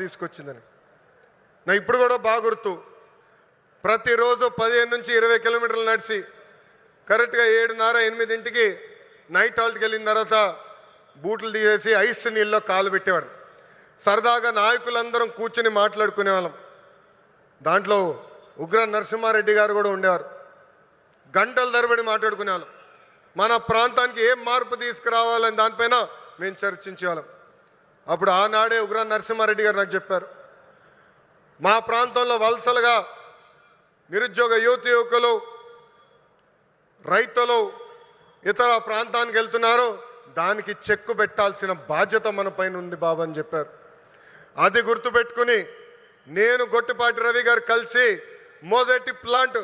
తీసుకొచ్చిందని నా ఇప్పుడు కూడా బాగా గుర్తు. ప్రతిరోజు 15 నుంచి 20 కిలోమీటర్లు నడిచి కరెక్ట్గా 7:30-8కి నైట్ హాల్ట్కి వెళ్ళిన తర్వాత బూట్లు తీసేసి ఐస్ నీళ్ళలో కాలు పెట్టేవాడు. సరదాగా నాయకులందరం కూర్చొని మాట్లాడుకునేవాళ్ళం. దాంట్లో ఉగ్ర నరసింహారెడ్డి గారు కూడా ఉండేవారు. గంటల తరబడి మాట్లాడుకునేవాళ్ళం. మన ప్రాంతానికి ఏం మార్పు తీసుకురావాలని దానిపైన మేము చర్చించేవాళ్ళం. అప్పుడు ఆనాడే ఉగ్ర నరసింహారెడ్డి గారు నాకు చెప్పారు, మా ప్రాంతంలో వలసలుగా నిరుద్యోగ యువకులు రైతులు ఇతర ప్రాంతానికి వెళ్తున్నారు, దానికి చెక్కు పెట్టాల్సిన బాధ్యత మన పైన ఉంది బాబు అని చెప్పారు. అది గుర్తుపెట్టుకుని నేను గొట్టిపాటి రవి గారు కలిసి మొదటి ప్లాంట్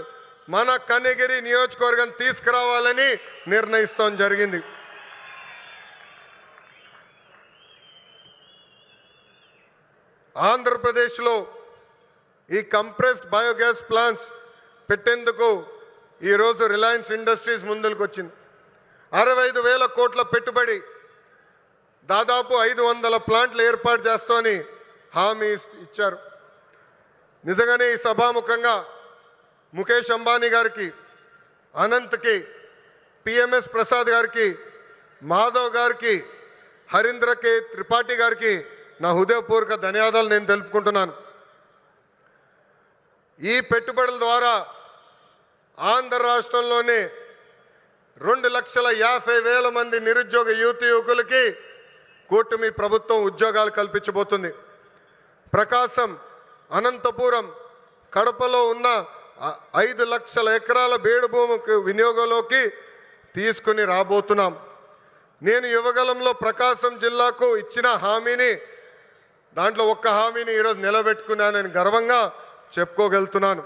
మన కనిగిరి నియోజకవర్గం తీసుకురావాలని నిర్ణయిస్తాం జరిగింది. ఆంధ్రప్రదేశ్లో ఈ కంప్రెస్డ్ బయోగ్యాస్ ప్లాంట్స్ పెట్టేందుకు ఈరోజు రిలయన్స్ ఇండస్ట్రీస్ ముందుకు వచ్చింది. 65,000 కోట్ల పెట్టుబడి, దాదాపు 500 ప్లాంట్లు ఏర్పాటు చేస్తామని హామీ ఇచ్చారు. నిజంగానే ఈ సభాముఖంగా ముఖేష్ అంబానీ గారికి, అనంత్కి, పిఎంఎస్ ప్రసాద్ గారికి, మాధవ్ గారికి, హరీంద్ర కే త్రిపాఠి గారికి నా హృదయపూర్వక ధన్యవాదాలు నేను తెలుపుకుంటున్నాను. ఈ పెట్టుబడుల ద్వారా ఆంధ్ర రాష్ట్రంలోనే 2,50,000 మంది నిరుద్యోగ యువకులకి కూటమి ప్రభుత్వం ఉద్యోగాలు కల్పించబోతుంది. ప్రకాశం, అనంతపురం, కడపలో ఉన్న 5 లక్షల ఎకరాల బేడు భూమికి వినియోగంలోకి తీసుకుని రాబోతున్నాం. నేను యువగలంలో ప్రకాశం జిల్లాకు ఇచ్చిన హామీని, దాంట్లో ఒక్క హామీని ఈరోజు నిలబెట్టుకున్నానని గర్వంగా చెప్పుకోగలుగుతున్నాను.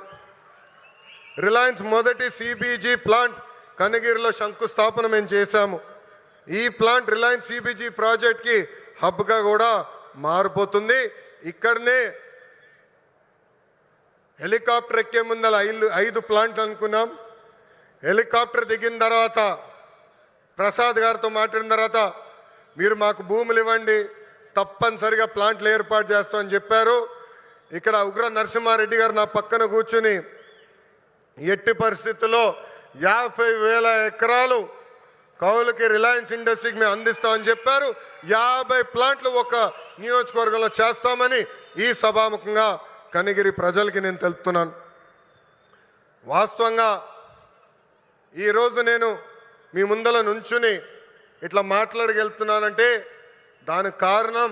రిలయన్స్ మొదటి సిబిజీ ప్లాంట్ కనిగిరిలో శంకుస్థాపన మేము చేశాము. ఈ ప్లాంట్ రిలయన్స్ సిబిజీ ప్రాజెక్ట్కి హబ్గా కూడా మారిపోతుంది. ఇక్కడనే హెలికాప్టర్ ఎక్కే ముందల 5 ప్లాంట్లు అనుకున్నాం. హెలికాప్టర్ దిగిన తర్వాత ప్రసాద్ గారితో మాట్లాడిన తర్వాత మీరు మాకు భూములు ఇవ్వండి, తప్పనిసరిగా ప్లాంట్లు ఏర్పాటు చేస్తామని చెప్పారు. ఇక్కడ ఉగ్ర నరసింహారెడ్డి గారు నా పక్కన కూర్చుని ఎట్టి పరిస్థితుల్లో 50,000 ఎకరాలు కౌలుకి రిలయన్స్ ఇండస్ట్రీకి మేము అందిస్తామని చెప్పారు. 50 ప్లాంట్లు ఒక నియోజకవర్గంలో చేస్తామని ఈ సభాముఖంగా కనిగిరి ప్రజలకి నేను తెలుపుతున్నాను. వాస్తవంగా ఈరోజు నేను మీ ముందల నుంచుని ఇట్లా మాట్లాడగలుగుతున్నానంటే దానికి కారణం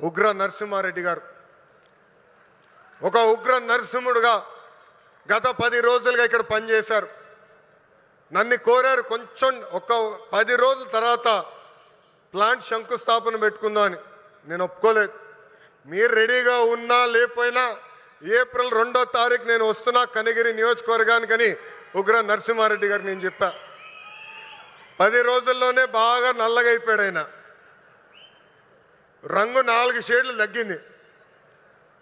ఉగ్ర నరసింహారెడ్డి గారు. ఒక ఉగ్ర నరసింహుడుగా గత 10 రోజులుగా ఇక్కడ పనిచేశారు. నన్ను కోరారు కొంచెం ఒక 10 రోజుల తర్వాత ప్లాంట్ శంకుస్థాపన పెట్టుకుందామని. నేను ఒప్పుకోలేదు. మీరు రెడీగా ఉన్నా లేకపోయినా ఏప్రిల్ 2వ తారీఖు నేను వస్తున్నా కనిగిరి నియోజకవర్గానికని ఉగ్ర నరసింహారెడ్డి గారు నేను చెప్పా. 10 రోజుల్లోనే బాగా నల్లగా అయిపోయాడు ఆయన. రంగు 4 షేడ్లు తగ్గింది.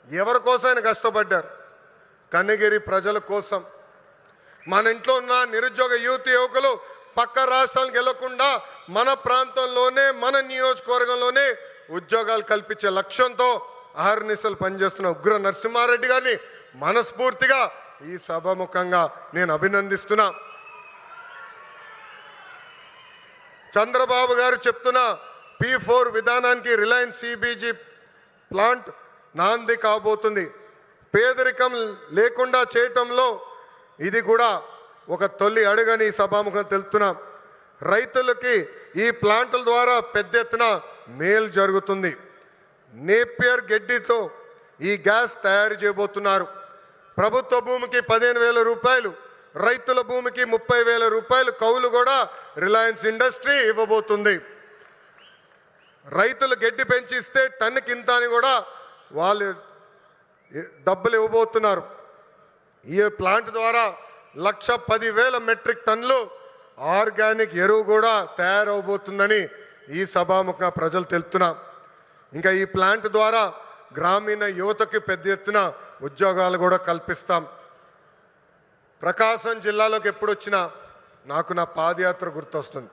ఎవరి కోసం ఆయన కష్టపడ్డారు? కనిగిరి ప్రజల కోసం. మన ఇంట్లో ఉన్న నిరుద్యోగ యువకులు పక్క రాష్ట్రాలకు వెళ్లకుండా మన ప్రాంతంలోనే మన నియోజకవర్గంలోనే ఉద్యోగాలు కల్పించే లక్ష్యంతో అహర్నిశలు పనిచేస్తున్న ఉగ్ర నరసింహారెడ్డి గారిని మనస్ఫూర్తిగా ఈ సభాముఖంగా నేను అభినందిస్తున్నా. చంద్రబాబు గారు చెప్తున్న P4 విధానానికి రిలయన్స్ సిబిజీ ప్లాంట్ నాంది కాబోతుంది. పేదరికం లేకుండా చేయటంలో ఇది కూడా ఒక తొలి అడుగని సభాముఖం తెలుపుతున్నాం. రైతులకి ఈ ప్లాంట్ల ద్వారా పెద్ద ఎత్తున మేలు జరుగుతుంది. నేపియర్ గడ్డితో ఈ గ్యాస్ తయారు చేయబోతున్నారు. ప్రభుత్వ భూమికి 15,000 రూపాయలు, రైతుల భూమికి 30,000 రూపాయలు కౌలు కూడా రిలయన్స్ ఇండస్ట్రీ ఇవ్వబోతుంది. రైతులు గడ్డి పెంచిస్తే టన్నుకింత అని కూడా వాళ్ళు డబ్బులు ఇవ్వబోతున్నారు. ఈ ప్లాంట్ ద్వారా 1,10,000 మెట్రిక్ టన్నులు ఆర్గానిక్ ఎరువు కూడా తయారవబోతుందని ఈ సభాముఖ ప్రజలు తెలుపుతున్నాం. ఇంకా ఈ ప్లాంట్ ద్వారా గ్రామీణ యువతకి పెద్ద ఎత్తున ఉద్యోగాలు కూడా కల్పిస్తాం. ప్రకాశం జిల్లాలోకి ఎప్పుడు వచ్చినా నాకు నా పాదయాత్ర గుర్తొస్తుంది.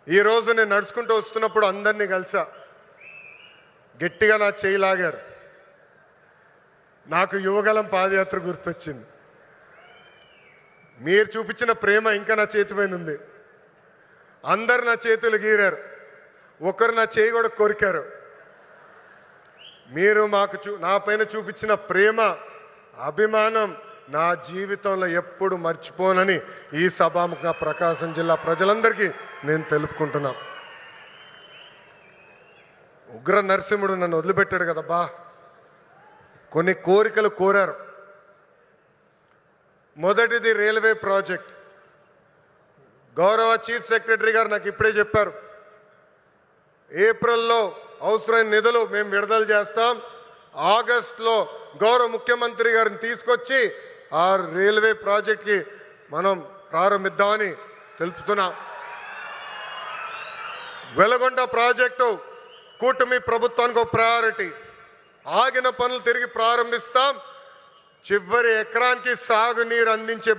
ఈరోజు నేను నడుచుకుంటూ వస్తున్నప్పుడు అందరినీ కలిసా. గట్టిగా నా చేయి లాగారు. నాకు యువగలం పాదయాత్ర గుర్తొచ్చింది. మీరు చూపించిన ప్రేమ ఇంకా నా చేతి పైన ఉంది. అందరు నా చేతులు గీరారు, ఒకరు నా చేయి కూడా కొరికారు. మీరు నా పైన చూపించిన ప్రేమ, అభిమానం నా జీవితంలో ఎప్పుడు మర్చిపోనని ఈ సభాముఖంగా ప్రకాశం జిల్లా ప్రజలందరికీ నేను తెలుపుకుంటున్నా. ఉగ్ర నరసింహుడు నన్ను వదిలిపెట్టాడు కదబ్బా. కొన్ని కోరికలు కోరారు. మొదటిది రైల్వే ప్రాజెక్ట్. గౌరవ చీఫ్ సెక్రటరీ గారు నాకు ఇప్పుడే చెప్పారు, ఏప్రిల్లో అవసరమైన నిధులు మేము విడుదల చేస్తాం, ఆగస్టులో గౌరవ ముఖ్యమంత్రి గారిని తీసుకొచ్చి ఆ రైల్వే ప్రాజెక్ట్కి మనం ప్రారంభిద్దామని తెలుపుతున్నాం. వెలగొండ ప్రాజెక్టు కూటమి ప్రభుత్వానికి ఒక ప్రయారిటీ. ఆగిన పనులు తిరిగి ప్రారంభిస్తాం. చివరి ఎకరానికి సాగునీరు అందించే